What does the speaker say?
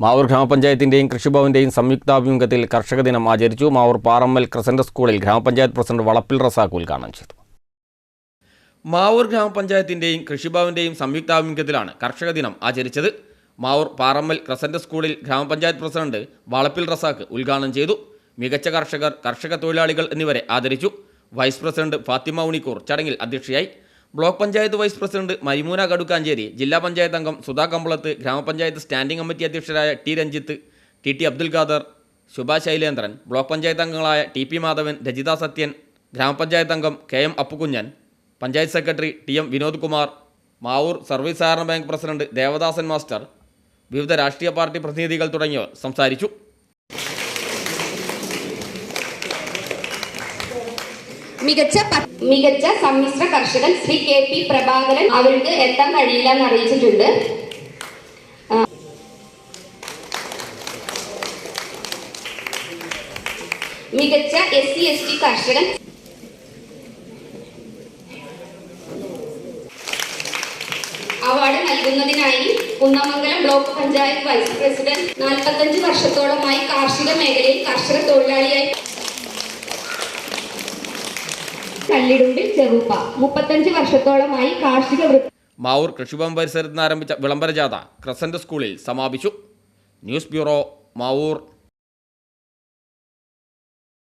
മാവൂർ ഗ്രാമപഞ്ചായത്തിൻ്റെയും കൃഷിഭവൻ്റെയും സംയുക്താഭിമുഖ്യത്തിൽ കർഷക ദിനം ആചരിച്ചു. മാവൂർ പാറമ്മൽ ക്രസന്റ് സ്കൂളിൽ ഗ്രാമപഞ്ചായത്ത് പ്രസിഡന്റ് വളപ്പിൽ റസാഖ് ഉദ്ഘാടനം ചെയ്തു. മാവൂർ ഗ്രാമപഞ്ചായത്തിൻ്റെയും കൃഷിഭവൻ്റെയും സംയുക്താഭിമുഖ്യത്തിലാണ് കർഷക ദിനം ആചരിച്ചത്. മാവൂർ പാറമ്മൽ ക്രസന്റ് സ്കൂളിൽ ഗ്രാമപഞ്ചായത്ത് പ്രസിഡന്റ് വളപ്പിൽ റസാഖ് ഉദ്ഘാടനം ചെയ്തു. മികച്ച കർഷകർ, കർഷക തൊഴിലാളികൾ എന്നിവരെ ആദരിച്ചു. വൈസ് പ്രസിഡന്റ് ഫാത്തിമ ഉണിക്കൂർ ചടങ്ങിൽ അധ്യക്ഷയായി. Block panchayat vice president Marimoona Kadukkancheri, ജില്ലാ പഞ്ചായത്ത് അംഗം സുധാ കമ്പളത്ത്, ഗ്രാമപഞ്ചായത്ത് സ്റ്റാൻഡിംഗ് കമ്മിറ്റി അധ്യക്ഷരായ T Ranjith, T Abdul Khader, Shubha Shailendran, block panchayat അംഗങ്ങളായ ടി മാധവൻ, രജിത സത്യൻ, ഗ്രാമപഞ്ചായത്ത് അംഗം KM Appukunjan, panchayat secretary TM Vinod Kumar, Mavoor service സഹകരണ ബാങ്ക് പ്രസിഡന്റ് ദേവദാസൻ മാസ്റ്റർ, വിവിധ രാഷ്ട്രീയ പാർട്ടി പ്രതിനിധികൾ തുടങ്ങിയവർ സംസാരിച്ചു. മികച്ച സമ്മിശ്ര കർഷകൻ ശ്രീ KP പ്രഭാകരൻ അവർക്ക് എത്താൻ കഴിയില്ല എന്ന് അറിയിച്ചിട്ടുണ്ട്. മികച്ച SC/ST കർഷകൻ അവാർഡ് നൽകുന്നതിനായി Kunnamangalam block panchayat vice president 45 വർഷത്തോളമായി കാർഷിക മേഖലയിൽ കർഷക തൊഴിലാളിയായി കല്ലിടുമ്പിൽ ചെറുപ്പ 35 വർഷത്തോളമായി കാർഷിക മാവൂർ കൃഷിഭവൻ പരിസരത്ത് നിന്ന് ആരംഭിച്ച വിളംബര ജാഥ ക്രസന്റ് സ്കൂളിൽ സമാപിച്ചു. News bureau, Mavoor.